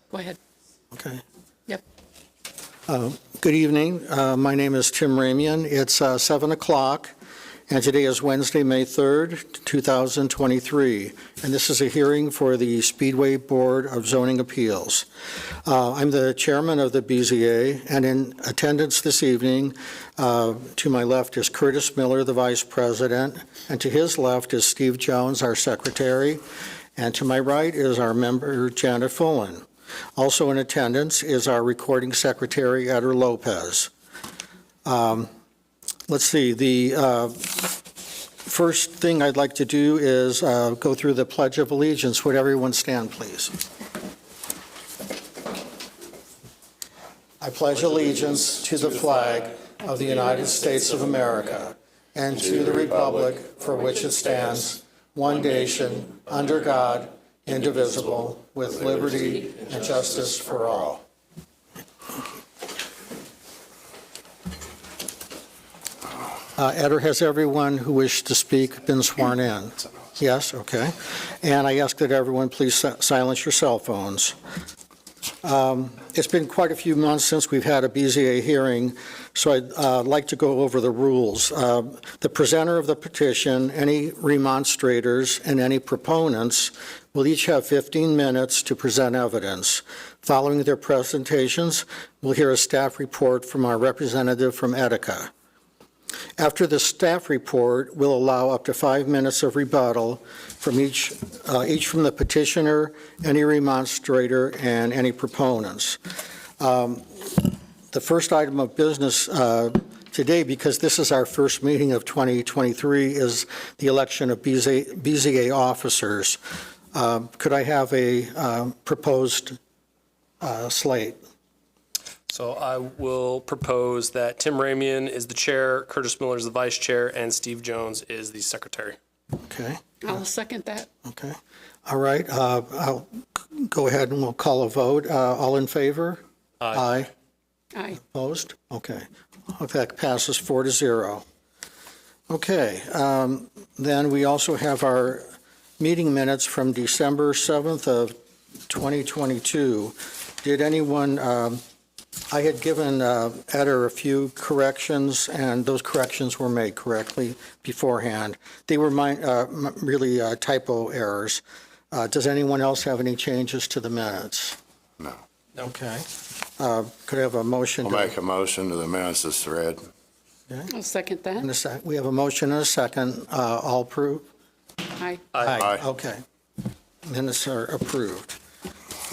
Go ahead. Okay. Yep. Good evening. My name is Tim Ramian. It's 7 o'clock, and today is Wednesday, May 3rd, 2023. And this is a hearing for the Speedway Board of Zoning Appeals. I'm the chairman of the BZA, and in attendance this evening, to my left is Curtis Miller, the vice president, and to his left is Steve Jones, our secretary, and to my right is our member, Janet Fullen. Also in attendance is our recording secretary, Eder Lopez. Let's see, the first thing I'd like to do is go through the Pledge of Allegiance. Would everyone stand, please? I pledge allegiance to the flag of the United States of America and to the republic for which it stands, one nation, under God, indivisible, with liberty and justice for all. Eder, has everyone who wished to speak been sworn in? Yes, okay. And I ask that everyone please silence your cell phones. It's been quite a few months since we've had a BZA hearing, so I'd like to go over the rules. The presenter of the petition, any remonstrators, and any proponents will each have 15 minutes to present evidence. Following their presentations, we'll hear a staff report from our representative from Etica. After the staff report, we'll allow up to 5 minutes of rebuttal from each from the petitioner, any remonstrator, and any proponents. The first item of business today, because this is our first meeting of 2023, is the election of BZA officers. Could I have a proposed slate? So I will propose that Tim Ramian is the chair, Curtis Miller is the vice chair, and Steve Jones is the secretary. Okay. I'll second that. Okay. All right. I'll go ahead and we'll call a vote. All in favor? Aye. Aye. Opposed? Okay. That passes 4-0. Okay. Then we also have our meeting minutes from December 7th of 2022. Did anyone... I had given Eder a few corrections, and those corrections were made correctly beforehand. They were really typo errors. Does anyone else have any changes to the minutes? No. Okay. Could I have a motion? I'll make a motion to the minutes as read. Okay. I'll second that. We have a motion and a second. All approve? Aye. Aye. Okay. Minutes are approved.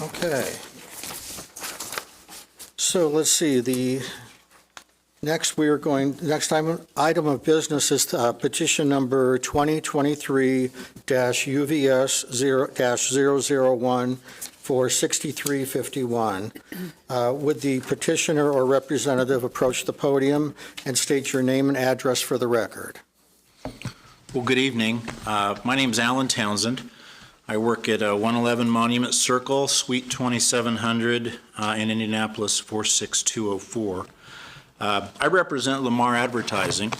Okay. So let's see, the next item of business is petition number 2023-UVS-001 for 6351. Would the petitioner or representative approach the podium and state your name and address for the record? Well, good evening. My name is Alan Townsend. I work at 111 Monument Circle, Suite 2700 in Indianapolis, 46204. I represent Lamar Advertising.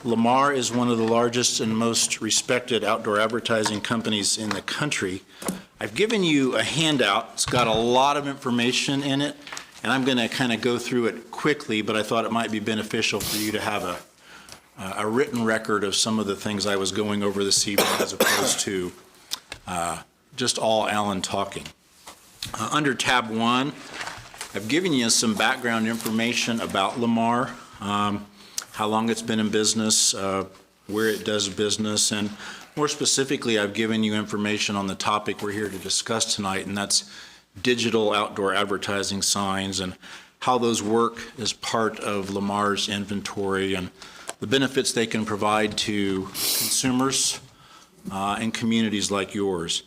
Lamar is one of the largest and most respected outdoor advertising companies in the country. I've given you a handout. It's got a lot of information in it, and I'm going to kind of go through it quickly, but I thought it might be beneficial for you to have a written record of some of the things I was going over this evening as opposed to just all Alan talking. Under tab 1, I've given you some background information about Lamar, how long it's been in business, where it does business, and more specifically, I've given you information on the topic we're here to discuss tonight, and that's digital outdoor advertising signs and how those work as part of Lamar's inventory and the benefits they can provide to consumers and communities like yours.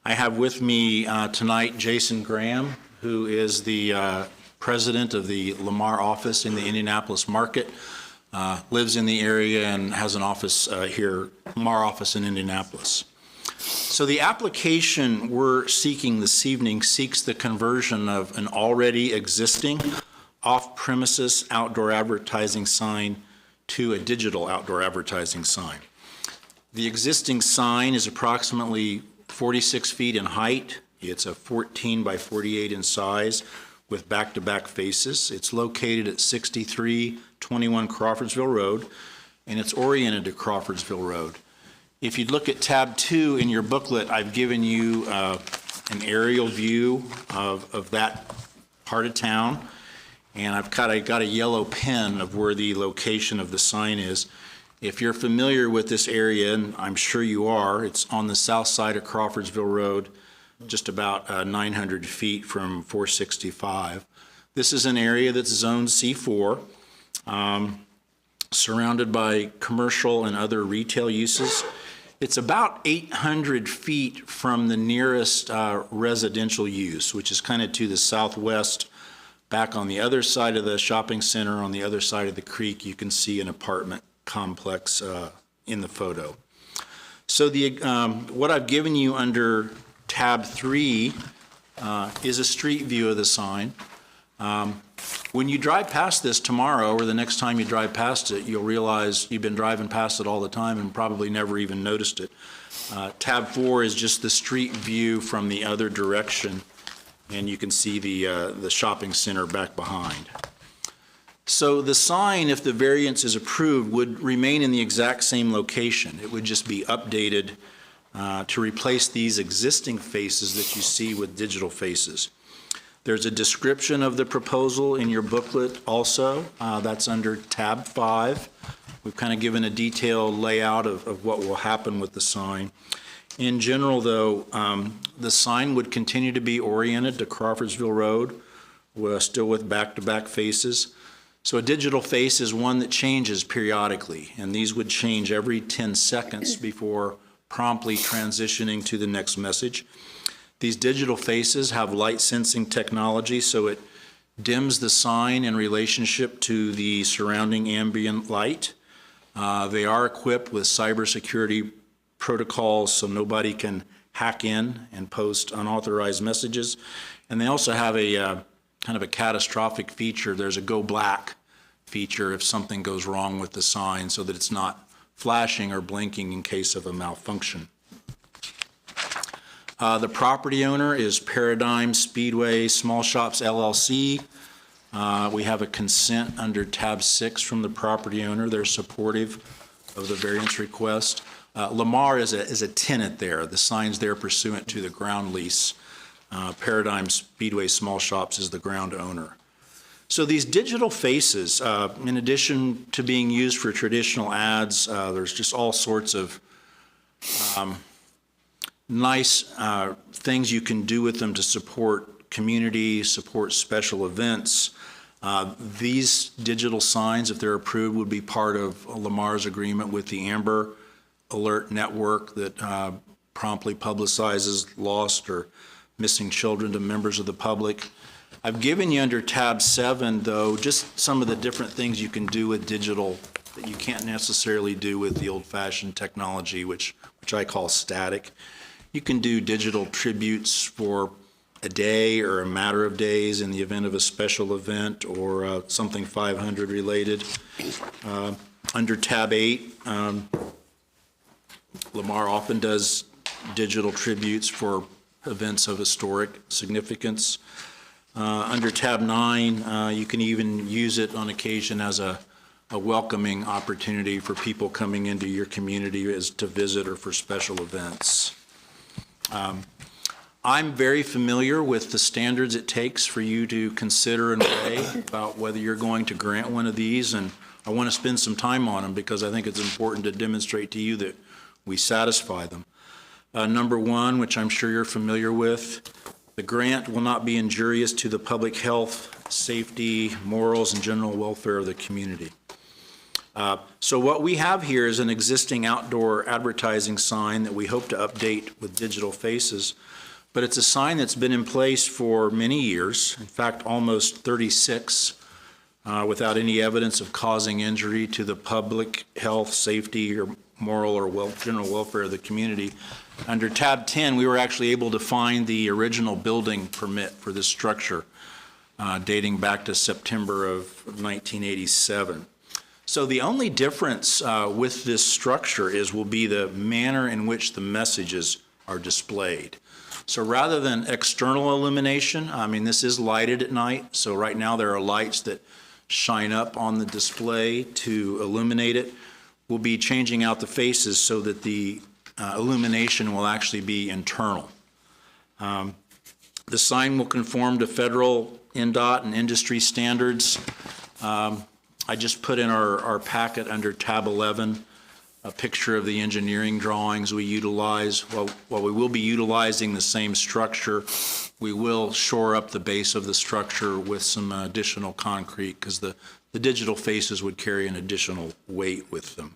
I have with me tonight Jason Graham, who is the president of the Lamar office in the Indianapolis market, lives in the area and has an office here, Lamar office in Indianapolis. So the application we're seeking this evening seeks the conversion of an already existing off-premises outdoor advertising sign to a digital outdoor advertising sign. The existing sign is approximately 46 feet in height It's a 14 by 48 in size with back-to-back faces. It's located at 6321 Crawfordsville Road, and it's oriented to Crawfordsville Road. If you look at tab 2 in your booklet, I've given you an aerial view of that part of town, and I've got a yellow pen of where the location of the sign is. If you're familiar with this area, and I'm sure you are, it's on the south side of Crawfordsville Road, just about 900 feet from 465. This is an area that's zoned C4, surrounded by commercial and other retail uses. It's about 800 feet from the nearest residential use, which is kind of to the southwest. Back on the other side of the shopping center, on the other side of the creek, you can see an apartment complex in the photo. So what I've given you under tab 3 is a street view of the sign. When you drive past this tomorrow, or the next time you drive past it, you'll realize you've been driving past it all the time and probably never even noticed it. Tab 4 is just the street view from the other direction, and you can see the shopping center back behind. So the sign, if the variance is approved, would remain in the exact same location. It would just be updated to replace these existing faces that you see with digital faces. There's a description of the proposal in your booklet also. That's under tab 5. We've kind of given a detailed layout of what will happen with the sign. In general, though, the sign would continue to be oriented to Crawfordsville Road, still with back-to-back faces. So a digital face is one that changes periodically, and these would change every 10 seconds before promptly transitioning to the next message. These digital faces have light sensing technology, so it dims the sign in relationship to the surrounding ambient light. They are equipped with cybersecurity protocols so nobody can hack in and post unauthorized messages. And they also have a kind of a catastrophic feature. There's a go black feature if something goes wrong with the sign, so that it's not flashing or blinking in case of a malfunction. The property owner is Paradigm Speedway Small Shops LLC. We have a consent under tab 6 from the property owner. They're supportive of the variance request. Lamar is a tenant there. The sign's there pursuant to the ground lease. Paradigm Speedway Small Shops is the ground owner. So these digital faces, in addition to being used for traditional ads, there's just all sorts of nice things you can do with them to support community, support special events. These digital signs, if they're approved, would be part of Lamar's agreement with the Amber Alert Network that promptly publicizes lost or missing children to members of the public. I've given you under tab 7, though, just some of the different things you can do with digital that you can't necessarily do with the old-fashioned technology, which I call static. You can do digital tributes for a day or a matter of days in the event of a special event or something 500 related. Under tab 8, Lamar often does digital tributes for events of historic significance. Under tab 9, you can even use it on occasion as a welcoming opportunity for people coming into your community as to visit or for special events. I'm very familiar with the standards it takes for you to consider and weigh about whether you're going to grant one of these, and I want to spend some time on them because I think it's important to demonstrate to you that we satisfy them. Number 1, which I'm sure you're familiar with, the grant will not be injurious to the public health, safety, morals, and general welfare of the community. So what we have here is an existing outdoor advertising sign that we hope to update with digital faces, but it's a sign that's been in place for many years, in fact almost 36, without any evidence of causing injury to the public health, safety, or moral or general welfare of the community. Under tab 10, we were actually able to find the original building permit for this structure dating back to September of 1987. So the only difference with this structure will be the manner in which the messages are displayed. So rather than external illumination, I mean, this is lighted at night. So right now there are lights that shine up on the display to illuminate it. We'll be changing out the faces so that the illumination will actually be internal. The sign will conform to federal NDOT and industry standards. I just put in our packet under tab 11 a picture of the engineering drawings we utilize. While we will be utilizing the same structure, we will shore up the base of the structure with some additional concrete because the digital faces would carry an additional weight with them.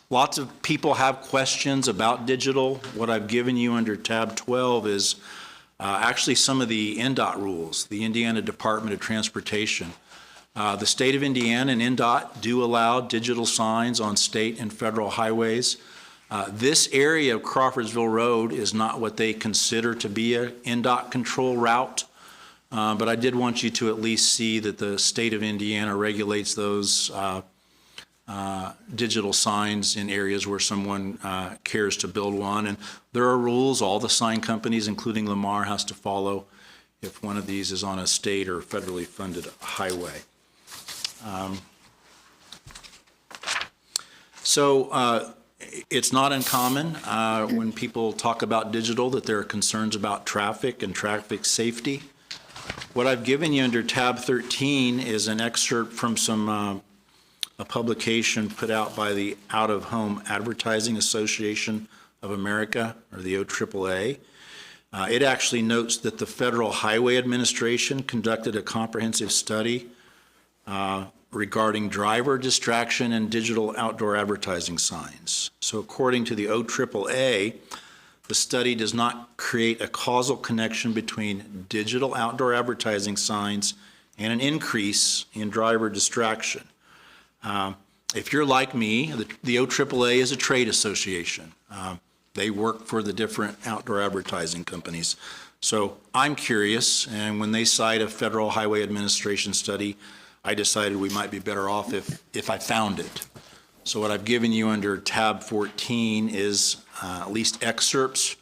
Lots of people have questions about digital. What I've given you under tab 12 is actually some of the NDOT rules, the Indiana Department of Transportation. The state of Indiana and NDOT do allow digital signs on state and federal highways. This area of Crawfordsville Road is not what they consider to be a NDOT control route, but I did want you to at least see that the state of Indiana regulates those digital signs in areas where someone cares to build one. And there are rules all the sign companies, including Lamar, has to follow if one of these is on a state or federally funded highway. It's not uncommon when people talk about digital that there are concerns about traffic and traffic safety. What I've given you under tab 13 is an excerpt from a publication put out by the Out of Home Advertising Association of America, or the OAAA. It actually notes that the Federal Highway Administration conducted a comprehensive study regarding driver distraction and digital outdoor advertising signs. So according to the OAAA, the study does not create a causal connection between digital outdoor advertising signs and an increase in driver distraction. If you're like me, the OAAA is a trade association. They work for the different outdoor advertising companies. So I'm curious, and when they cite a Federal Highway Administration study, I decided we might be better off if I found it. So what I've given you under tab 14 is at least excerpts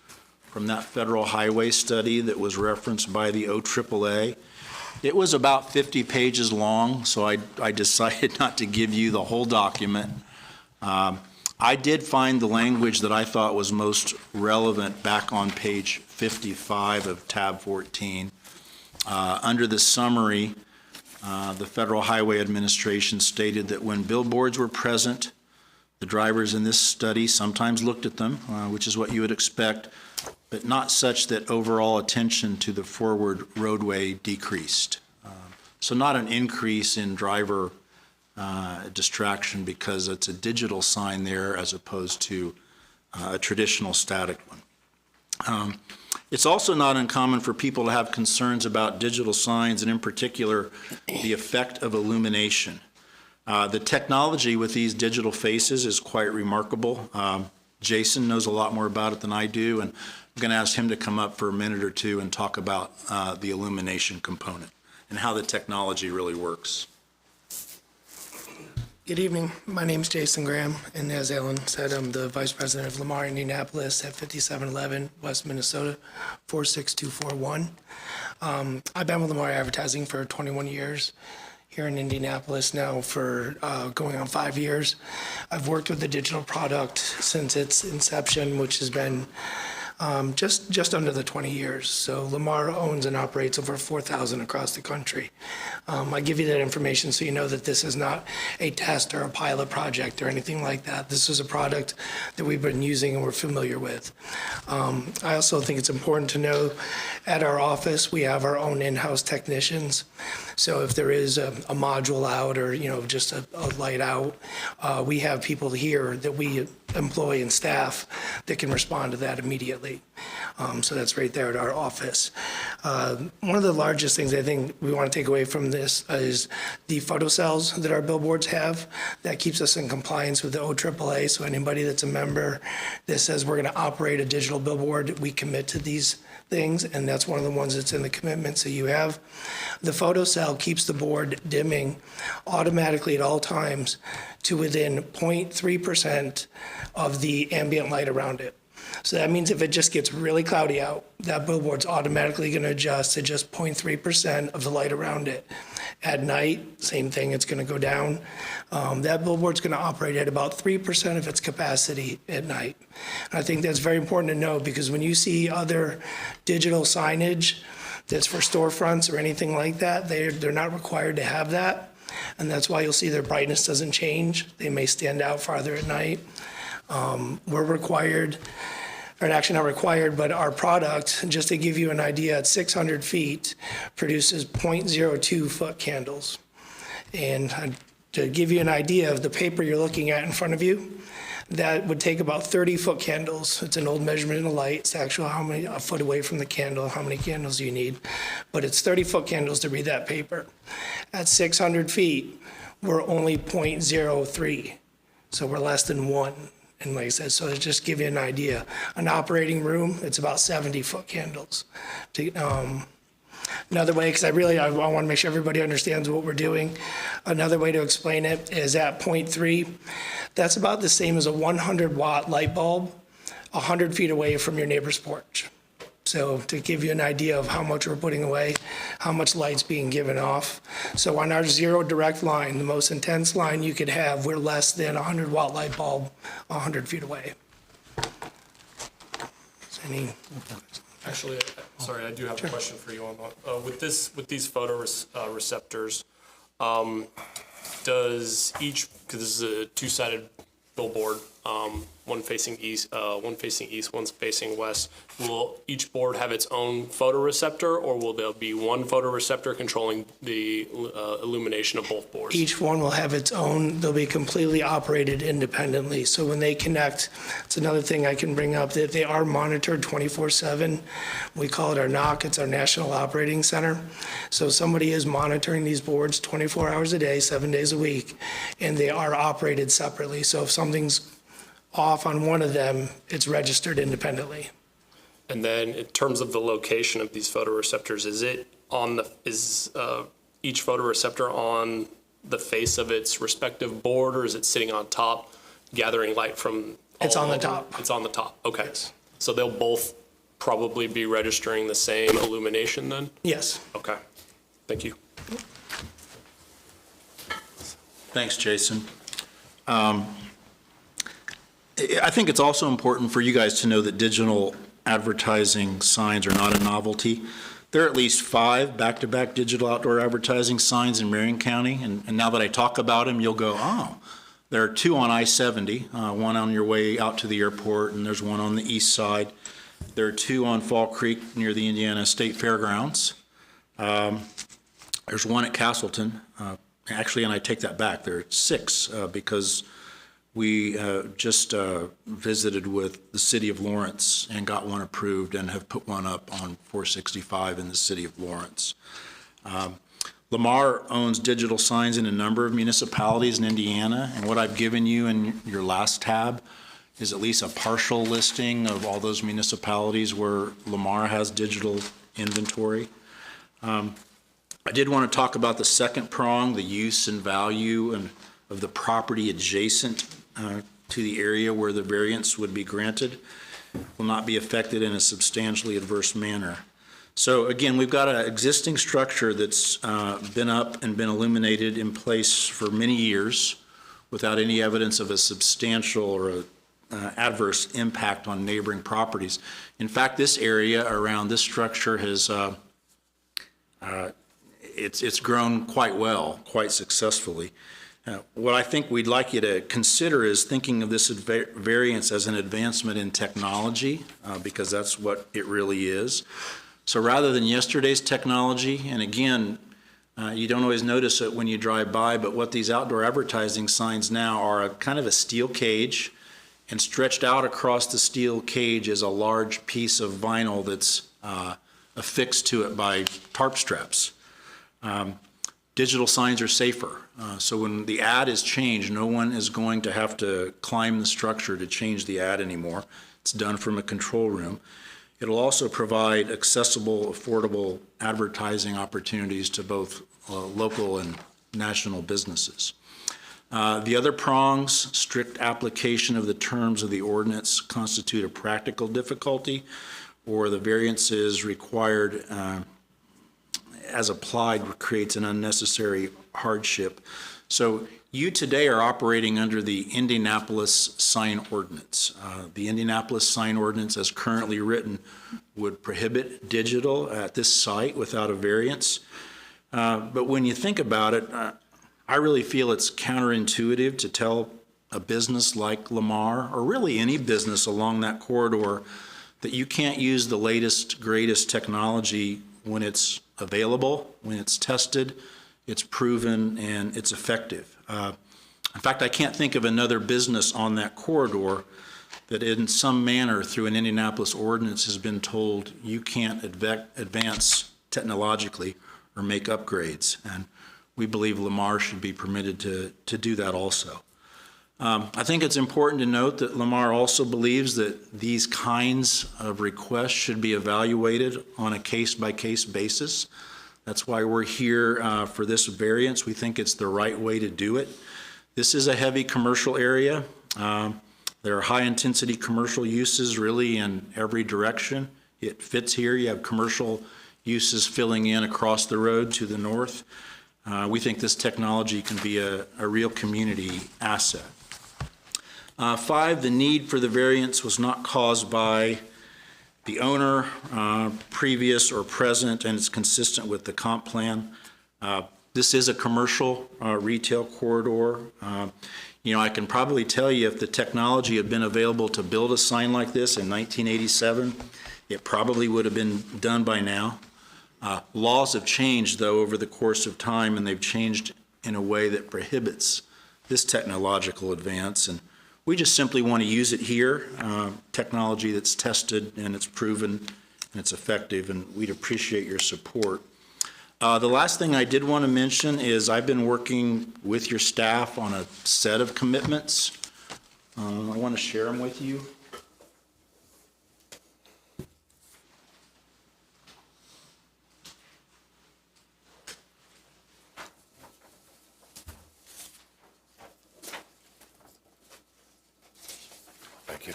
from that Federal Highway study that was referenced by the OAAA. It was about 50 pages long, so I decided not to give you the whole document. I did find the language that I thought was most relevant back on page 55 of tab 14. Under the summary, the Federal Highway Administration stated that when billboards were present, the drivers in this study sometimes looked at them, which is what you would expect, but not such that overall attention to the forward roadway decreased. So not an increase in driver distraction because it's a digital sign there as opposed to a traditional static one. It's also not uncommon for people to have concerns about digital signs and in particular the effect of illumination. The technology with these digital faces is quite remarkable. Jason knows a lot more about it than I do, and I'm going to ask him to come up for a minute or two and talk about the illumination component and how the technology really works. Good evening. My name is Jason Graham, and as Alan said, I'm the Vice President of Lamar, Indianapolis at 5711 West Minnesota, 46241. I've been with Lamar Advertising for 21 years, here in Indianapolis now for going on 5 years. I've worked with the digital product since its inception, which has been just under the 20 years. So Lamar owns and operates over 4,000 across the country. I give you that information so you know that this is not a test or a pilot project or anything like that. This is a product that we've been using and we're familiar with. I also think it's important to know at our office, we have our own in-house technicians. So if there is a module out or, just a light out, we have people here that we employ and staff that can respond to that immediately. So that's right there at our office. One of the largest things I think we want to take away from this is the photo cells that our billboards have. That keeps us in compliance with the OAAA. So anybody that's a member that says we're going to operate a digital billboard, we commit to these things, and that's one of the ones that's in the commitment. So you have the photo cell keeps the board dimming automatically at all times to within 0.3% of the ambient light around it. So that means if it just gets really cloudy out, that billboard's automatically going to adjust to just 0.3% of the light around it. At night, same thing, it's going to go down. That billboard's going to operate at about 3% of its capacity at night. And I think that's very important to know, because when you see other digital signage that's for storefronts or anything like that, they're not required to have that. And that's why you'll see their brightness doesn't change. They may stand out farther at night. We're required, or actually not required, but our product, just to give you an idea, at 600 feet produces 0.02 foot candles. And to give you an idea of the paper you're looking at in front of you, that would take about 30 foot candles. It's an old measurement in the light. It's actually a foot away from the candle, how many candles you need. But it's 30 foot candles to read that paper. At 600 feet, we're only 0.03. So we're less than 1. And like I said, so to just give you an idea, an operating room, it's about 70 foot candles. Another way, because I want to make sure everybody understands what we're doing. Another way to explain it is at 0.3, that's about the same as a 100 watt light bulb 100 feet away from your neighbor's porch. So to give you an idea of how much we're putting away, how much light's being given off. So on our zero direct line, the most intense line you could have, we're less than a 100 watt light bulb 100 feet away. Actually, sorry, I do have a question for you on that. With these photoreceptors, does each, because this is a two-sided billboard, one facing east, one's facing west, will each board have its own photoreceptor, or will there be one photoreceptor controlling the illumination of both boards? Each one will have its own, they'll be completely operated independently. So when they connect, it's another thing I can bring up, that they are monitored 24/7. We call it our NOC, it's our National Operating Center. So somebody is monitoring these boards 24 hours a day, 7 days a week, and they are operated separately. So if something's off on one of them, it's registered independently. And then in terms of the location of these photoreceptors, is each photoreceptor on the face of its respective board, or is it sitting on top, gathering light from all It's on the of them? top. It's on the top, okay. Yes. So they'll both probably be registering the same illumination then? Yes. Okay, thank you. Thanks, Jason. I think it's also important for you guys to know that digital advertising signs are not a novelty. There are at least 5 back-to-back digital outdoor advertising signs in Marion County, and now that I talk about them, you'll go, oh. There are 2 on I-70, one on your way out to the airport, and there's one on the east side. There are 2 on Fall Creek near the Indiana State Fairgrounds. There's one at Castleton. Actually, and I take that back, there are 6 because we just visited with the city of Lawrence and got one approved and have put one up on 465 in the city of Lawrence. Lamar owns digital signs in a number of municipalities in Indiana, and what I've given you in your last tab is at least a partial listing of all those municipalities where Lamar has digital inventory. I did want to talk about the second prong, the use and value of the property adjacent to the area where the variance would be granted will not be affected in a substantially adverse manner. So again, we've got an existing structure that's been up and been illuminated in place for many years without any evidence of a substantial or adverse impact on neighboring properties. In fact, this area around this structure has it's grown quite well, quite successfully. What I think we'd like you to consider is thinking of this variance as an advancement in technology, because that's what it really is. So rather than yesterday's technology, and again, you don't always notice it when you drive by, but what these outdoor advertising signs now are a kind of a steel cage, and stretched out across the steel cage is a large piece of vinyl that's affixed to it by tarp straps. Digital signs are safer. So when the ad is changed, no one is going to have to climb the structure to change the ad anymore. It's done from a control room. It'll also provide accessible, affordable advertising opportunities to both local and national businesses. The other prongs, strict application of the terms of the ordinance constitute a practical difficulty, or the variances required as applied creates an unnecessary hardship. So you today are operating under the Indianapolis sign ordinance. The Indianapolis sign ordinance as currently written would prohibit digital at this site without a variance. But when you think about it, I really feel it's counterintuitive to tell a business like Lamar, or really any business along that corridor, that you can't use the latest, greatest technology when it's available, when it's tested, it's proven, and it's effective. In fact, I can't think of another business on that corridor that in some manner through an Indianapolis ordinance has been told you can't advance technologically or make upgrades. And we believe Lamar should be permitted to do that also. I think it's important to note that Lamar also believes that these kinds of requests should be evaluated on a case-by-case basis. That's why we're here for this variance. We think it's the right way to do it. This is a heavy commercial area. There are high-intensity commercial uses really in every direction. It fits here. You have commercial uses filling in across the road to the north. We think this technology can be a real community asset. 5, the need for the variance was not caused by the owner, previous or present, and it's consistent with the comp plan. This is a commercial retail corridor. I can probably tell you if the technology had been available to build a sign like this in 1987, it probably would have been done by now. Laws have changed, though, over the course of time, and they've changed in a way that prohibits this technological advance. And we just simply want to use it here, technology that's tested and it's proven and it's effective, and we'd appreciate your support. The last thing I did want to mention is I've been working with your staff on a set of commitments. I want to share them with you. Thank you.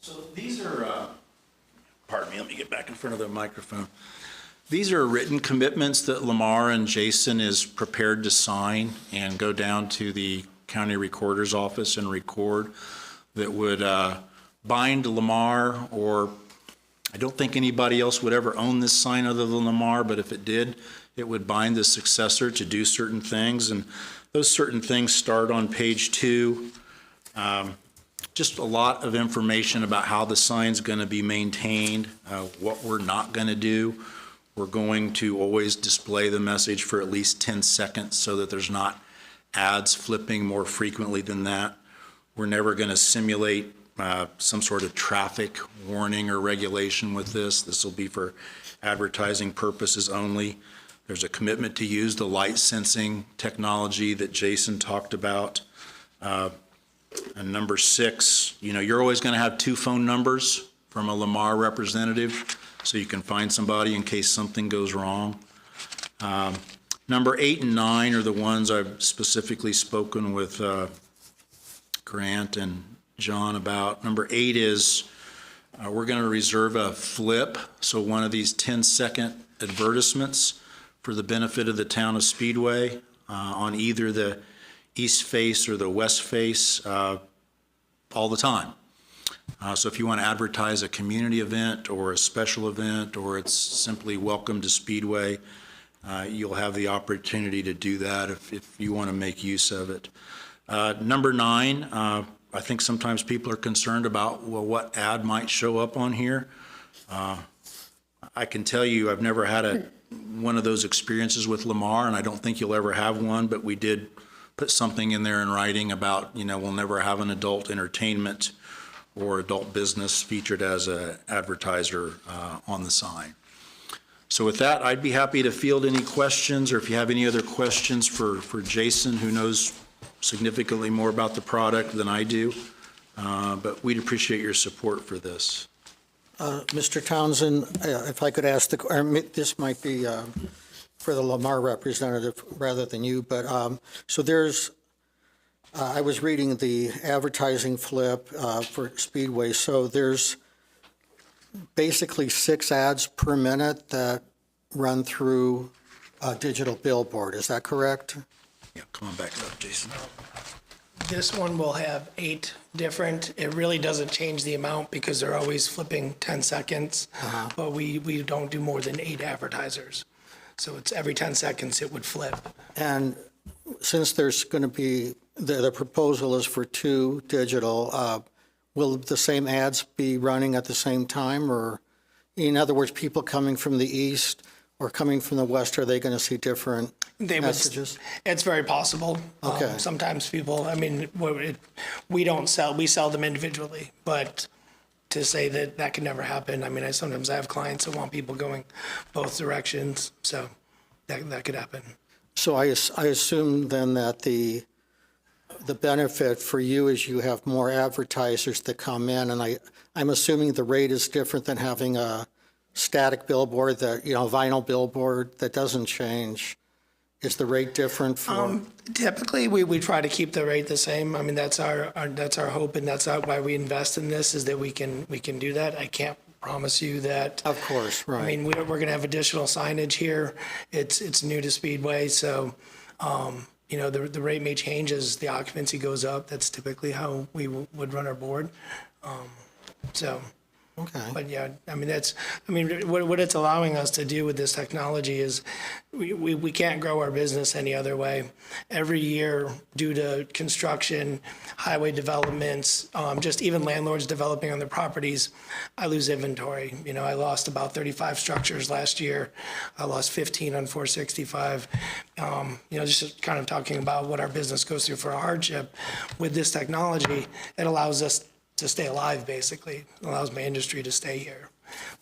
So these are, pardon me, let me get back in front of the microphone. These are written commitments that Lamar and Jason is prepared to sign and go down to the county recorder's office and record, that would bind Lamar, or I don't think anybody else would ever own this sign other than Lamar, but if it did, it would bind the successor to do certain things. And those certain things start on page 2. Just a lot of information about how the sign's going to be maintained, what we're not going to do. We're going to always display the message for at least 10 seconds so that there's not ads flipping more frequently than that. We're never going to simulate some sort of traffic warning or regulation with this. This will be for advertising purposes only. There's a commitment to use the light sensing technology that Jason talked about. And number 6, you're always going to have 2 phone numbers from a Lamar representative, so you can find somebody in case something goes wrong. Number 8 and 9 are the ones I've specifically spoken with Grant and John about. Number 8 is we're going to reserve a flip, so one of these 10-second advertisements for the benefit of the town of Speedway on either the east face or the west face all the time. So if you want to advertise a community event or a special event, or it's simply welcome to Speedway, you'll have the opportunity to do that if you want to make use of it. Number 9, I think sometimes people are concerned about, well, what ad might show up on here. I can tell you I've never had one of those experiences with Lamar, and I don't think you'll ever have one, but we did put something in there in writing about, we'll never have an adult entertainment or adult business featured as an advertiser on the sign. So with that, I'd be happy to field any questions, or if you have any other questions for Jason, who knows significantly more about the product than I do. But we'd appreciate your support for this. Mr. Townsend, if I could ask this might be for the Lamar representative rather than you, but, so there's, I was reading the advertising flip for Speedway, so there's basically 6 ads per minute that run through a digital billboard, is that correct? Yeah, come on back up, Jason. This one will have 8 different. It really doesn't change the amount because they're always flipping 10 seconds. But we don't do more than 8 advertisers. So it's every 10 seconds it would flip. And since there's going to be, the proposal is for 2 digital, will the same ads be running at the same time? Or, in other words, people coming from the east or coming from the west, are they going to see different messages? It's very possible. Okay. Sometimes people, I mean, we don't sell, we sell them individually. But to say that that can never happen, I mean, sometimes I have clients that want people going both directions. So that could happen. So I assume then that the benefit for you is you have more advertisers that come in, and I'm assuming the rate is different than having a static billboard, that, vinyl billboard that doesn't change. Is the rate different for? Typically, we try to keep the rate the same. I mean, that's our hope, and that's why we invest in this, is that we can do that. I can't promise you that. Of course, right. I mean, we're going to have additional signage here. It's new to Speedway, so the rate may change as the occupancy goes up. That's typically how we would run our board. Okay. But yeah, I mean, what it's allowing us to do with this technology is we can't grow our business any other way. Every year, due to construction, highway developments, just even landlords developing on their properties, I lose inventory. I lost about 35 structures last year. I lost 15 on 465. Just kind of talking about what our business goes through for a hardship. With this technology, it allows us to stay alive, basically. It allows my industry to stay here.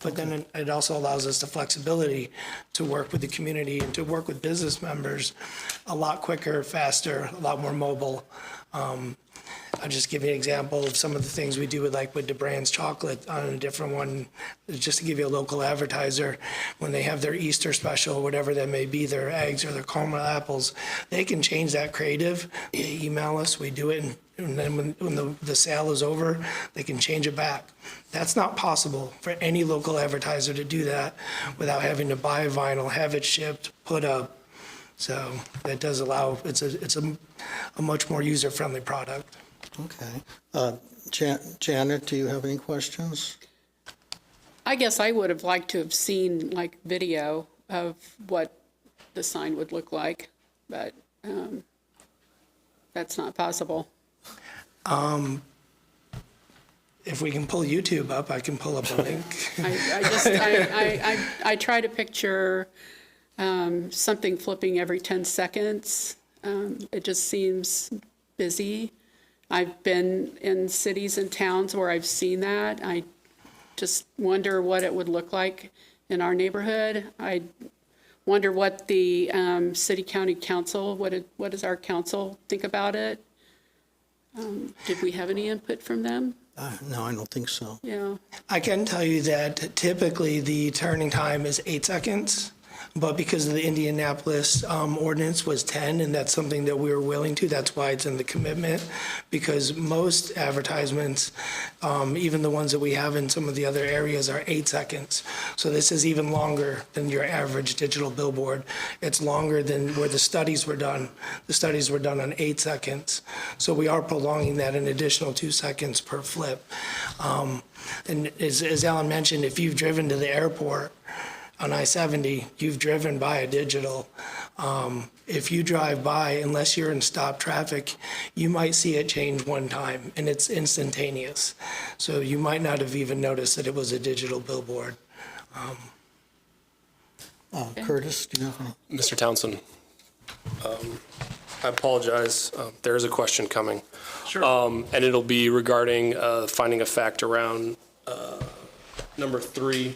But then it also allows us the flexibility to work with the community and to work with business members a lot quicker, faster, a lot more mobile. I'll just give you an example of some of the things we do with DeBrand's chocolate on a different one, just to give you a local advertiser. When they have their Easter special, whatever that may be, their eggs or their caramel apples, they can change that creative. They email us, we do it, and then when the sale is over, they can change it back. That's not possible for any local advertiser to do that without having to buy vinyl, have it shipped, put up. So that does allow, it's a much more user-friendly product. Okay. Janet, do you have any questions? I guess I would have liked to have seen video of what the sign would look like, but that's not possible. If we can pull YouTube up, I can pull up a link. I try to picture something flipping every 10 seconds. It just seems busy. I've been in cities and towns where I've seen that. I just wonder what it would look like in our neighborhood. I wonder what the city county council, what does our council think about it? Did we have any input from them? No, I don't think so. Yeah. I can tell you that typically the turning time is 8 seconds, but because of the Indianapolis ordinance was 10, and that's something that we were willing to, that's why it's in the commitment, because most advertisements, even the ones that we have in some of the other areas, are 8 seconds. So this is even longer than your average digital billboard. It's longer than where the studies were done. The studies were done on 8 seconds. So we are prolonging that an additional 2 seconds per flip. And as Alan mentioned, if you've driven to the airport on I-70, you've driven by a digital. If you drive by, unless you're in stop traffic, you might see it change one time, and it's instantaneous. So you might not have even noticed that it was a digital billboard. Curtis, do you have any? Mr. Townsend, I apologize. There is a question coming. Sure. And it'll be regarding finding a fact around number 3.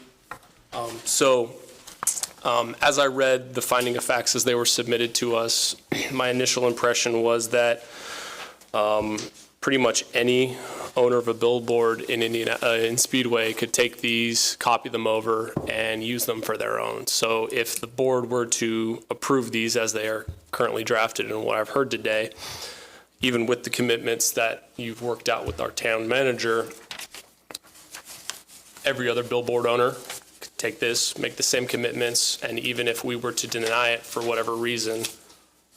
As I read the finding of facts as they were submitted to us, my initial impression was that pretty much any owner of a billboard in Speedway could take these, copy them over, and use them for their own. So if the board were to approve these as they are currently drafted and what I've heard today, even with the commitments that you've worked out with our town manager, every other billboard owner could take this, make the same commitments, and even if we were to deny it for whatever reason,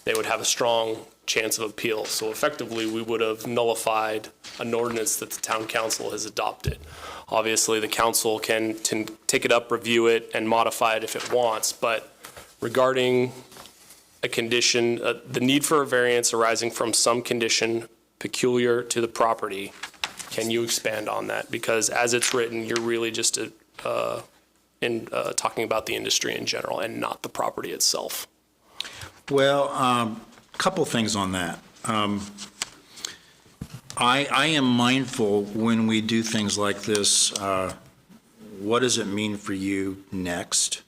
they would have a strong chance of appeal. So effectively, we would have nullified an ordinance that the town council has adopted. Obviously, the council can take it up, review it, and modify it if it wants, but regarding a condition, the need for a variance arising from some condition peculiar to the property, can you expand on that? Because as it's written, you're really just talking about the industry in general and not the property itself. Well, a couple things on that. I am mindful when we do things like this, what does it mean for you next?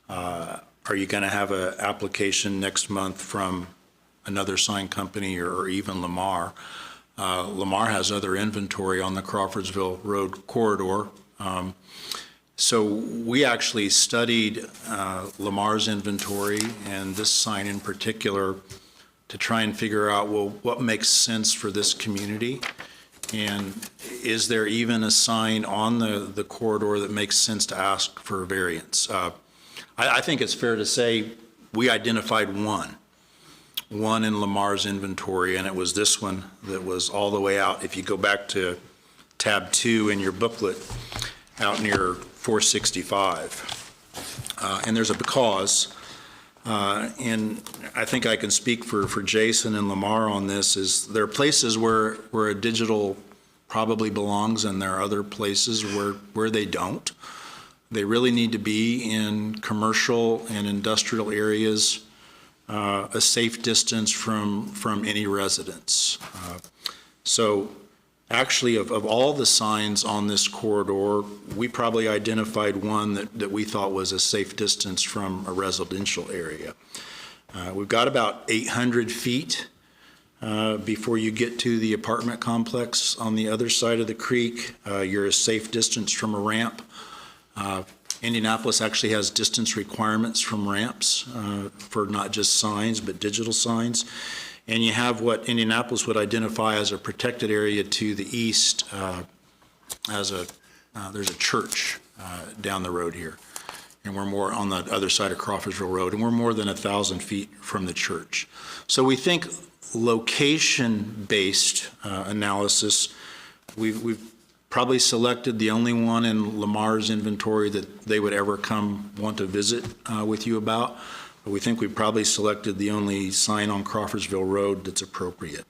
Are you going to have an application next month from another sign company or even Lamar? Lamar has other inventory on the Crawfordsville Road corridor. So we actually studied Lamar's inventory and this sign in particular to try and figure out, well, what makes sense for this community? And is there even a sign on the corridor that makes sense to ask for a variance? I think it's fair to say we identified one in Lamar's inventory, and it was this one that was all the way out. If you go back to tab 2 in your booklet, out near 465. And there's a because, and I think I can speak for Jason and Lamar on this, is there are places where a digital probably belongs and there are other places where they don't. They really need to be in commercial and industrial areas, a safe distance from any residence. So actually, of all the signs on this corridor, we probably identified one that we thought was a safe distance from a residential area. We've got about 800 feet before you get to the apartment complex on the other side of the creek. You're a safe distance from a ramp. Indianapolis actually has distance requirements from ramps for not just signs, but digital signs. And you have what Indianapolis would identify as a protected area to the east. There's a church down the road here. And we're more on the other side of Crawfordsville Road, and we're more than 1,000 feet from the church. So we think location-based analysis, we've probably selected the only one in Lamar's inventory that they would ever come want to visit with you about. We think we probably selected the only sign on Crawfordsville Road that's appropriate.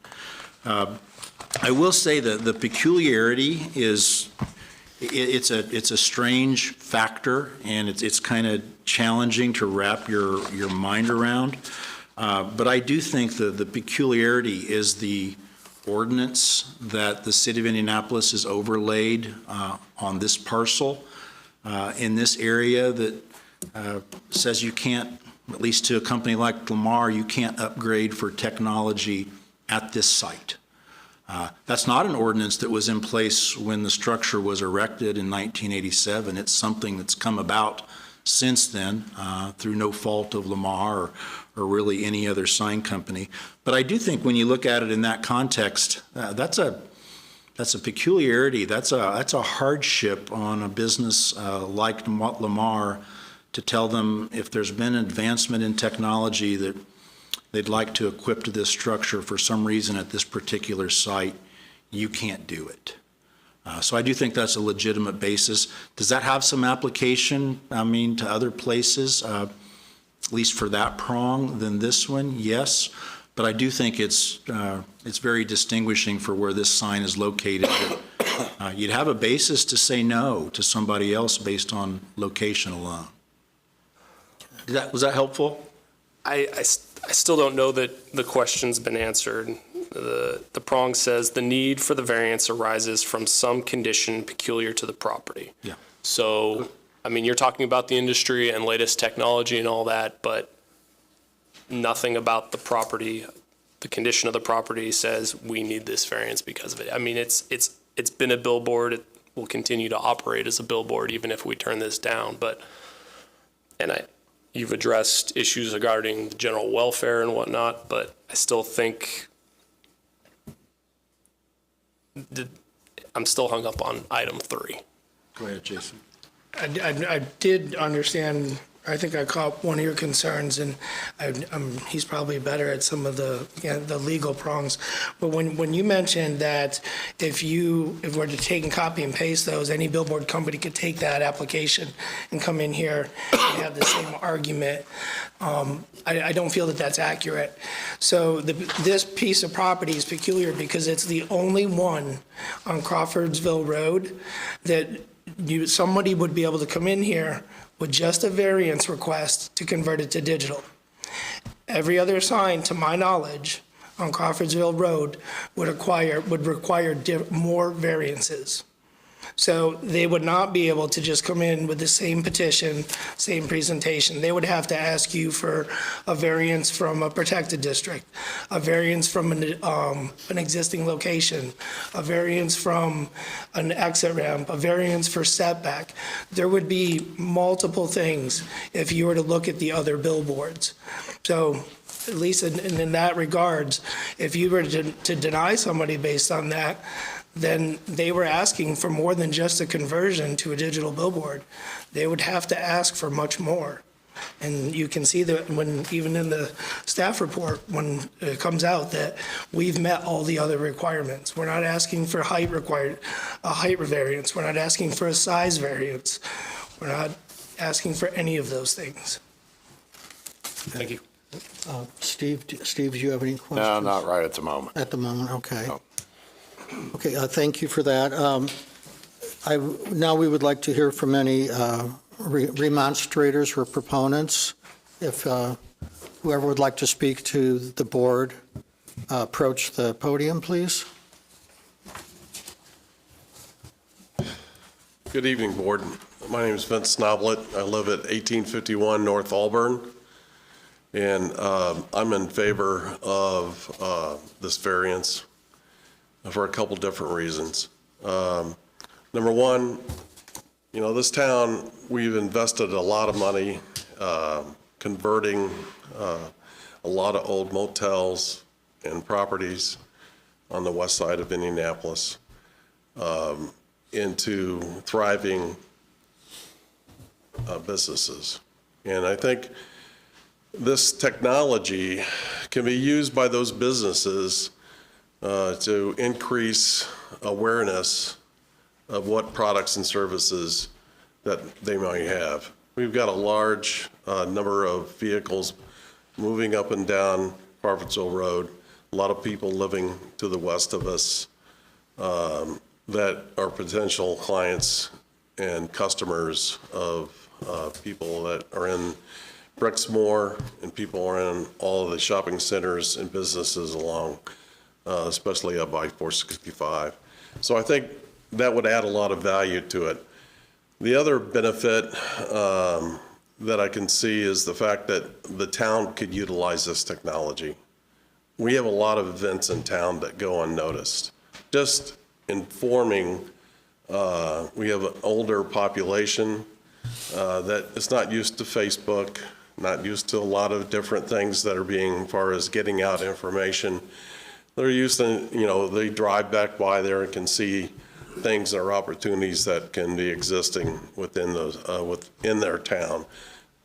I will say that the peculiarity is, it's a strange factor, and it's kind of challenging to wrap your mind around. But I do think that the peculiarity is the ordinance that the city of Indianapolis has overlaid on this parcel in this area that says you can't, at least to a company like Lamar, you can't upgrade for technology at this site. That's not an ordinance that was in place when the structure was erected in 1987. It's something that's come about since then through no fault of Lamar or really any other sign company. But I do think when you look at it in that context, that's a peculiarity. That's a hardship on a business like Lamar, to tell them if there's been advancement in technology that they'd like to equip to this structure for some reason at this particular site, you can't do it. So I do think that's a legitimate basis. Does that have some application, to other places, at least for that prong than this one? Yes, but I do think it's very distinguishing for where this sign is located. You'd have a basis to say no to somebody else based on location alone. Was that helpful? I still don't know that the question's been answered. The prong says the need for the variance arises from some condition peculiar to the property. Yeah. So, you're talking about the industry and latest technology and all that, but nothing about the property, the condition of the property says we need this variance because of it. I mean, it's been a billboard. It will continue to operate as a billboard even if we turn this down. You've addressed issues regarding the general welfare and whatnot, but I still think I'm still hung up on item 3. Go ahead, Jason. I did understand, I think I caught one of your concerns, and he's probably better at some of the legal prongs. But when you mentioned that if we're to take and copy and paste those, any billboard company could take that application and come in here and have the same argument, I don't feel that that's accurate. So this piece of property is peculiar because it's the only one on Crawfordsville Road that somebody would be able to come in here with just a variance request to convert it to digital. Every other sign, to my knowledge, on Crawfordsville Road would require more variances. So they would not be able to just come in with the same petition, same presentation. They would have to ask you for a variance from a protected district, a variance from an existing location, a variance from an exit ramp, a variance for setback. There would be multiple things if you were to look at the other billboards. So at least in that regards, if you were to deny somebody based on that, then they were asking for more than just a conversion to a digital billboard. They would have to ask for much more. And you can see that when, even in the staff report, when it comes out that we've met all the other requirements. We're not asking for a height variance. We're not asking for a size variance. We're not asking for any of those things. Thank you. Steve, do you have any questions? No, not right at the moment. At the moment, okay. No. Okay, thank you for that. Now we would like to hear from any remonstrators or proponents. If whoever would like to speak to the board, approach the podium, please. Good evening, Board. My name is Vince Snoblet. I live at 1851 North Auburn, and I'm in favor of this variance for a couple different reasons. Number one, this town, we've invested a lot of money converting a lot of old motels and properties on the west side of Indianapolis into thriving businesses. And I think this technology can be used by those businesses to increase awareness of what products and services that they might have. We've got a large number of vehicles moving up and down Crawfordsville Road, a lot of people living to the west of us that are potential clients and customers of people that are in Brixmore, and people are in all of the shopping centers and businesses along especially up by 465. So I think that would add a lot of value to it. The other benefit that I can see is the fact that the town could utilize this technology. We have a lot of events in town that go unnoticed. Just informing, we have an older population that is not used to Facebook, not used to a lot of different things that are being, as far as getting out information. They're used to, they drive back by there and can see things or opportunities that can be existing within those, within their town.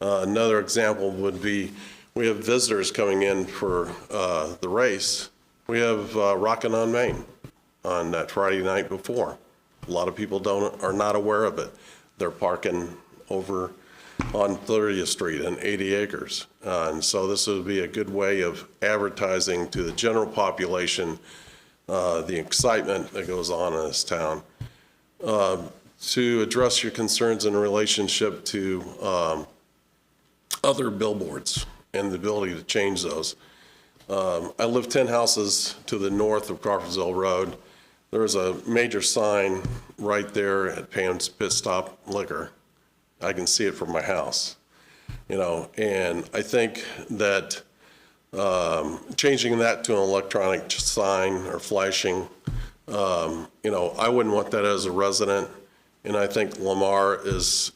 Another example would be, we have visitors coming in for the race. We have Rockin' on Main on that Friday night before. A lot of people are not aware of it. They're parking over on 30th Street and 80 acres. And so this would be a good way of advertising to the general population the excitement that goes on in this town. To address your concerns in relationship to other billboards and the ability to change those. I live 10 houses to the north of Crawfordsville Road. There's a major sign right there at Pam's Pit Stop Liquor. I can see it from my house, and I think that changing that to an electronic sign or flashing, I wouldn't want that as a resident. And I think Lamar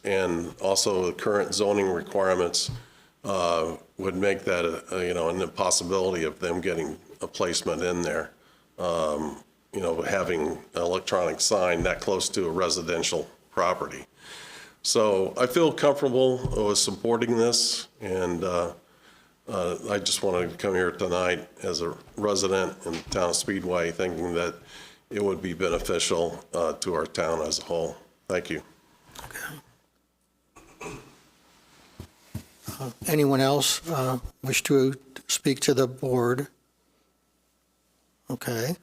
and also the current zoning requirements would make that, an impossibility of them getting a placement in there. Having an electronic sign that close to a residential property. So I feel comfortable with supporting this, and I just wanted to come here tonight as a resident in the town of Speedway, thinking that it would be beneficial to our town as a whole. Thank you. Anyone else wish to speak to the board? Okay.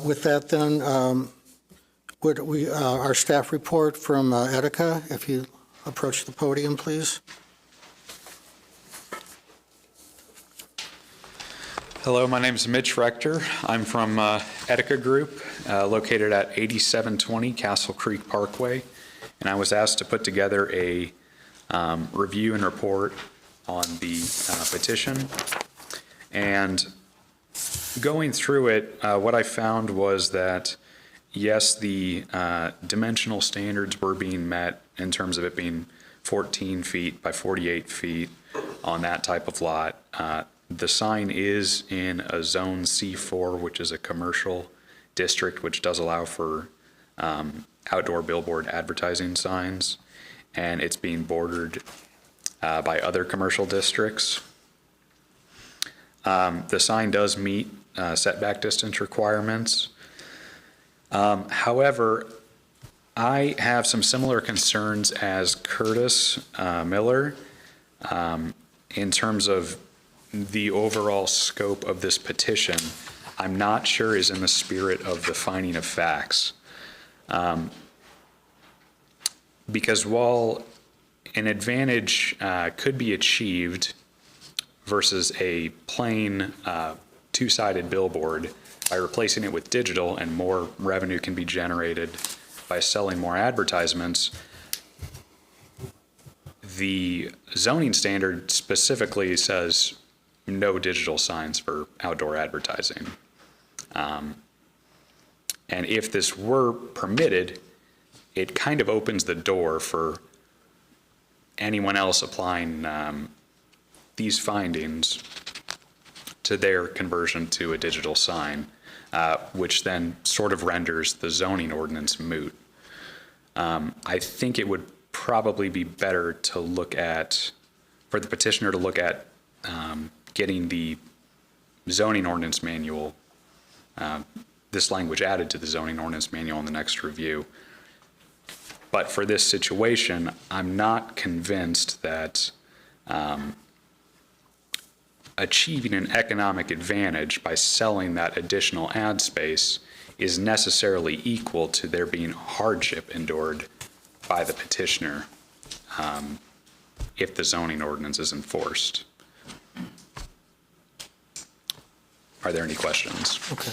With that then, our staff report from Etika, if you approach the podium, please. Hello, my name is Mitch Rector. I'm from Etika Group, located at 8720 Castle Creek Parkway, and I was asked to put together a review and report on the petition. And going through it, what I found was that, yes, the dimensional standards were being met in terms of it being 14 feet by 48 feet on that type of lot. The sign is in a zone C4, which is a commercial district, which does allow for outdoor billboard advertising signs, and it's being bordered by other commercial districts. The sign does meet setback distance requirements. However, I have some similar concerns as Curtis Miller in terms of the overall scope of this petition. I'm not sure is in the spirit of the finding of facts. Because while an advantage could be achieved versus a plain two-sided billboard by replacing it with digital, and more revenue can be generated by selling more advertisements, the zoning standard specifically says no digital signs for outdoor advertising. And if this were permitted, it kind of opens the door for anyone else applying these findings to their conversion to a digital sign, which then sort of renders the zoning ordinance moot. I think it would probably be better to look at, for the petitioner to look at getting the zoning ordinance manual, this language added to the zoning ordinance manual in the next review. But for this situation, I'm not convinced that achieving an economic advantage by selling that additional ad space is necessarily equal to there being hardship endured by the petitioner if the zoning ordinance is enforced. Are there any questions? Okay.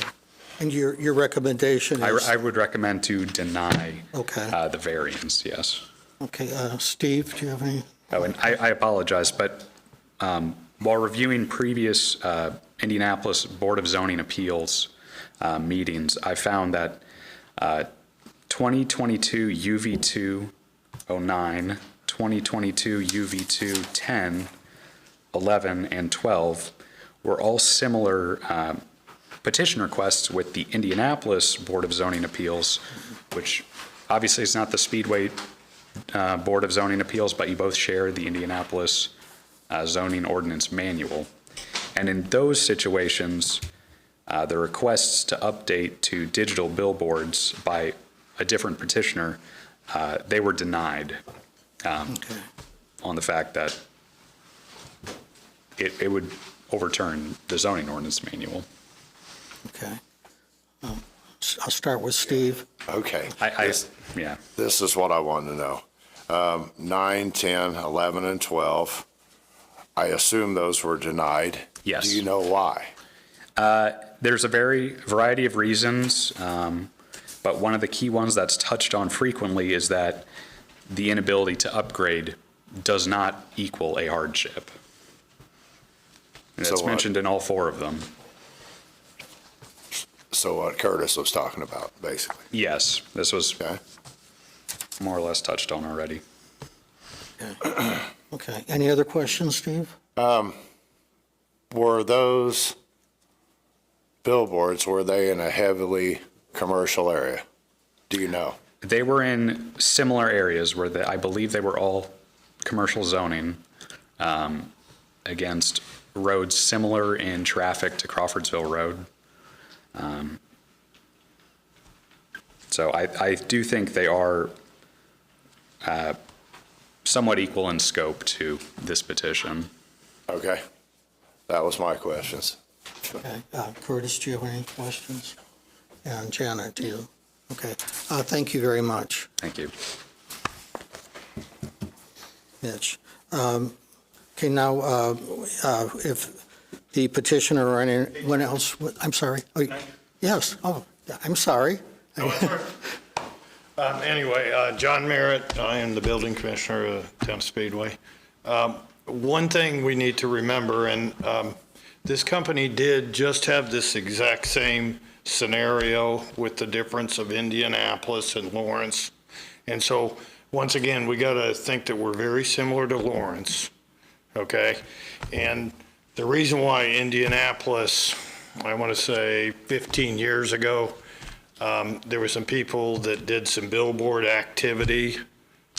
And your recommendation is? I would recommend to deny Okay. the variance, yes. Okay, Steve, do you have any? Oh, and I apologize, but while reviewing previous Indianapolis Board of Zoning Appeals meetings, I found that 2022 UV2 09, 2022 UV2 10, 11, and 12 were all similar petition requests with the Indianapolis Board of Zoning Appeals, which obviously is not the Speedway Board of Zoning Appeals, but you both share the Indianapolis zoning ordinance manual. And in those situations, the requests to update to digital billboards by a different petitioner, they were denied on the fact that it would overturn the zoning ordinance manual. Okay. I'll start with Steve. Okay. Yeah. This is what I wanted to know. 9, 10, 11, and 12, I assume those were denied. Yes. Do you know why? There's a variety of reasons, but one of the key ones that's touched on frequently is that the inability to upgrade does not equal a hardship. And So it's what? mentioned in all 4 of them. So what Curtis was talking about, basically. Yes, this was Okay? more or less touched on already. Okay. Any other questions, Steve? Were those billboards, were they in a heavily commercial area? Do you know? They were in similar areas where I believe they were all commercial zoning against roads similar in traffic to Crawfordsville Road. So I do think they are somewhat equal in scope to this petition. Okay. That was my questions. Okay. Curtis, do you have any questions? And Janet, do you? Okay. Thank you very much, Thank you. Mitch. Okay, now, if the petitioner or anyone else, I'm sorry. Oh, yes. Oh, I'm sorry. Anyway, John Merritt, I am the building commissioner of Town Speedway. One thing we need to remember, and this company did just have this exact same scenario with the difference of Indianapolis and Lawrence. And so, once again, we got to think that we're very similar to Lawrence, okay? And the reason why Indianapolis, I want to say 15 years ago, there were some people that did some billboard activity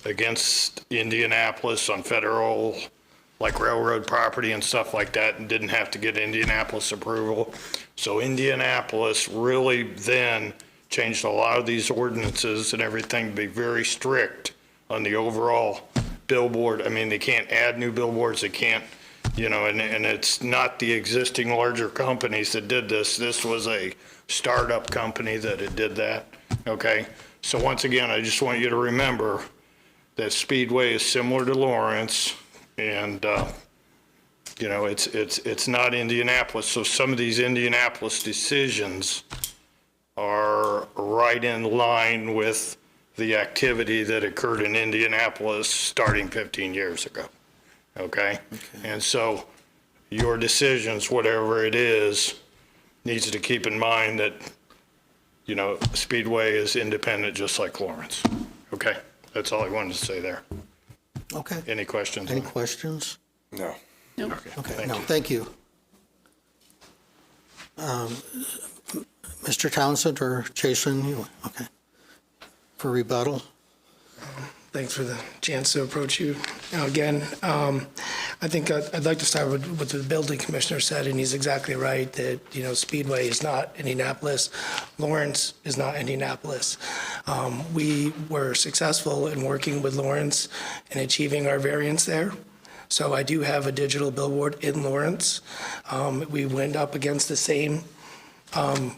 against Indianapolis on federal, like railroad property and stuff like that, and didn't have to get Indianapolis approval. So Indianapolis really then changed a lot of these ordinances and everything to be very strict on the overall billboard. I mean, they can't add new billboards, they can't, you know, and it's not the existing larger companies that did this. This was a startup company that had did that, okay? So once again, I just want you to remember that Speedway is similar to Lawrence, and, you know, it's not Indianapolis. So some of these Indianapolis decisions are right in line with the activity that occurred in Indianapolis starting 15 years ago, okay? And so your decisions, whatever it is, needs to keep in mind that, you know, Speedway is independent just like Lawrence. Okay, that's all I wanted to say there. Okay. Any questions? Any questions? No. Nope. Okay, no, thank you. Mr. Townsend or Jason, you, okay. For rebuttal? Thanks for the chance to approach you now again. I think I'd like to start with what the building commissioner said, and he's exactly right that, you know, Speedway is not Indianapolis. Lawrence is not Indianapolis. We were successful in working with Lawrence and achieving our variance there. So I do have a digital billboard in Lawrence. We went up against the same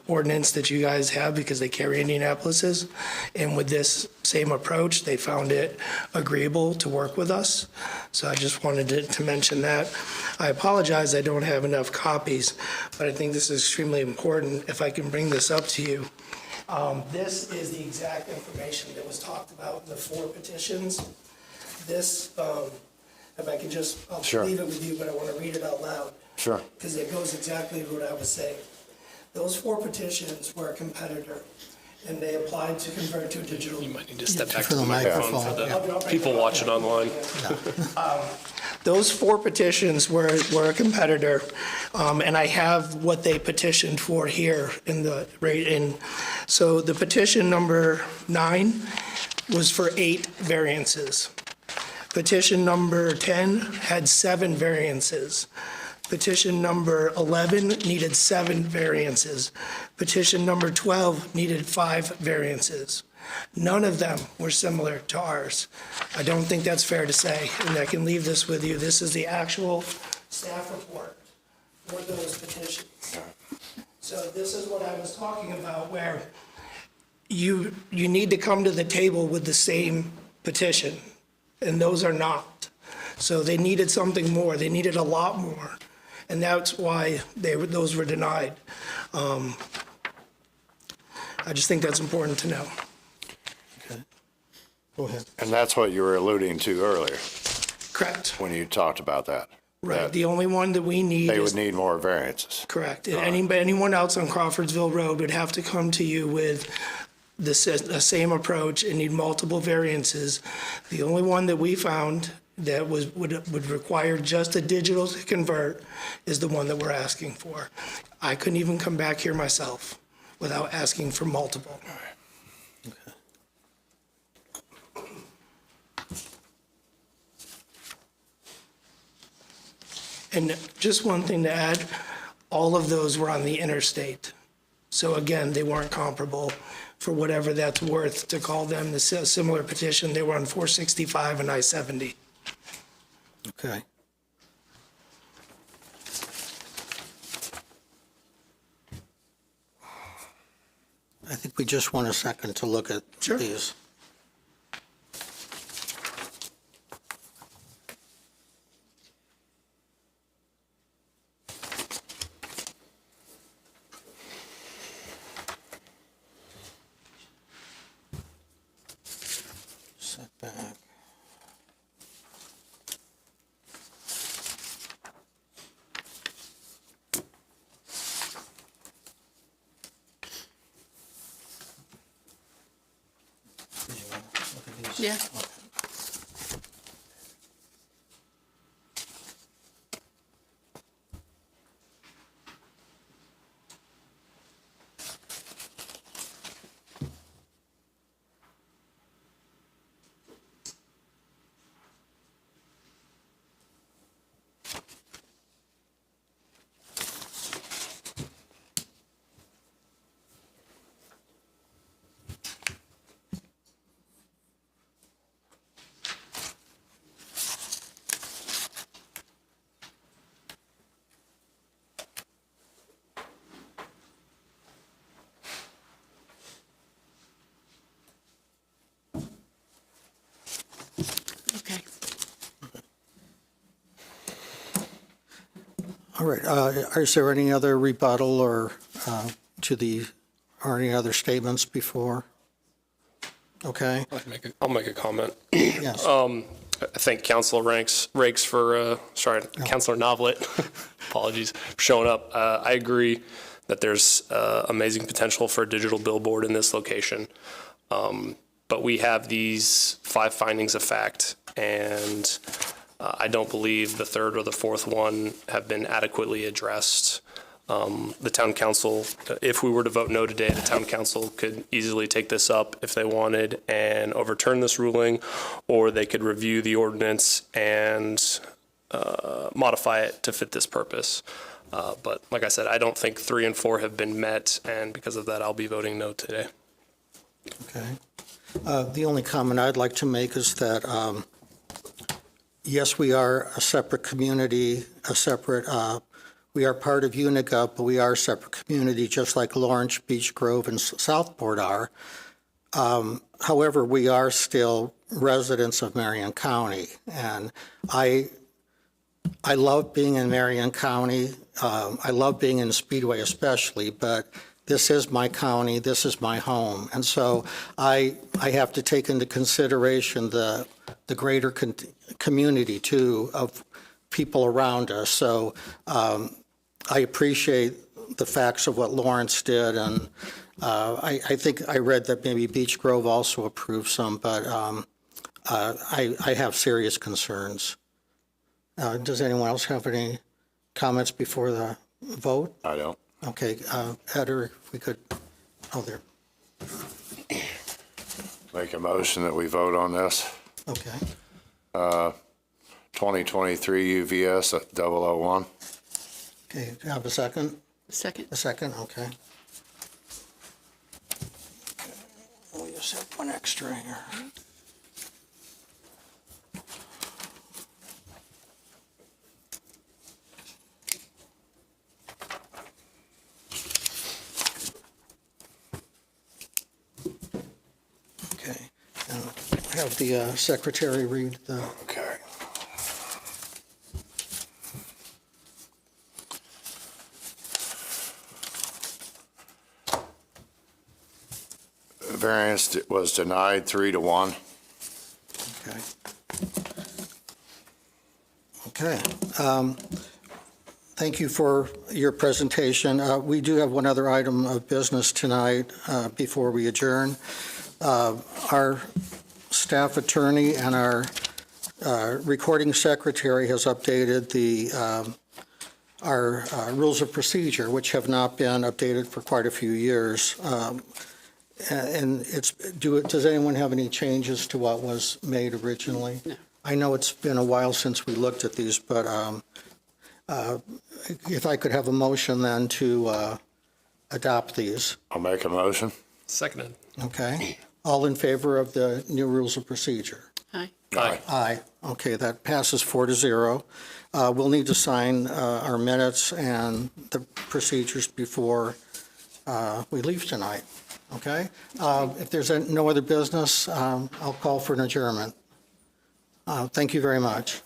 ordinance that you guys have because they carry Indianapolis's. And with this same approach, they found it agreeable to work with us. So I just wanted to mention that. I apologize I don't have enough copies, but I think this is extremely important. If I can bring this up to you. This is the exact information that was talked about in the 4 petitions. This, if I can just, I'll Sure. leave it with you, but I want to read it out loud. Sure. Because it goes exactly what I was saying. Those 4 petitions were a competitor, and they applied to convert to a digital. You might need to step back For to the the microphone for microphone, the people watching online. Those 4 petitions were a competitor, and I have what they petitioned for here in the, right in. So the petition number 9 was for 8 variances. Petition number 10 had 7 variances. Petition number 11 needed 7 variances. Petition number 12 needed 5 variances. None of them were similar to ours. I don't think that's fair to say, and I can leave this with you. This is the actual staff report for those petitions. So this is what I was talking about, where you need to come to the table with the same petition, and those are not. So they needed something more. They needed a lot more. And that's why those were denied. I just think that's important to know. Okay. Go ahead. And that's what you were alluding to earlier Correct. when you talked about that. Right, the only one that we need They would is, need more variances. correct. Anyone else on Crawfordsville Road would have to come to you with the same approach and need multiple variances. The only one that we found that would require just a digital to convert is the one that we're asking for. I couldn't even come back here myself without asking for multiple. And just one thing to add, all of those were on the interstate. So again, they weren't comparable for whatever that's worth to call them the similar petition. They were on 465 and I-70. Okay. I think we just want a second to look at Sure. these. Setback. Yeah. Okay. All right, is there any other rebuttal or or any other statements before? Okay, I'll make a comment. yes. I thank Councilor Rakes for, Councilor Novelet, apologies, for showing up. I agree that there's amazing potential for a digital billboard in this location. But we have these 5 findings of fact, and I don't believe the third or the fourth one have been adequately addressed. The town council, if we were to vote no today, the town council could easily take this up if they wanted and overturn this ruling, or they could review the ordinance and modify it to fit this purpose. But like I said, I don't think 3 and 4 have been met, and because of that, I'll be voting no today. Okay. The only comment I'd like to make is that, yes, we are a separate community, we are part of Uniga, but we are a separate community, just like Lawrence, Beech Grove, and Southport are. However, we are still residents of Marion County, and I love being in Marion County. I love being in Speedway especially, but this is my county, this is my home. And so I have to take into consideration the greater community, too, of people around us. So I appreciate the facts of what Lawrence did, and I think I read that maybe Beech Grove also approved some, but I have serious concerns. Does anyone else have any comments before the vote? I don't. Okay, Heather, if we could, there, Make a motion that we vote on this. okay. 2023 UVS at 001. Okay, do you have a second? Second. A second, okay. We just have one extra here. Okay, have the secretary read the. Okay. Variance was denied 3-1. Okay. Okay. Thank you for your presentation. We do have one other item of business tonight before we adjourn. Our staff attorney and our recording secretary has updated our rules of procedure, which have not been updated for quite a few years. And does anyone have any changes to what was made originally? No. I know it's been a while since we looked at these, but if I could have a motion then to adopt these. I'll make a motion. Seconded. Okay. All in favor of the new rules of procedure? Aye. Aye. Aye. Okay, that passes 4-0. We'll need to sign our minutes and the procedures before we leave tonight, okay? If there's no other business, I'll call for an adjournment. Thank you very much.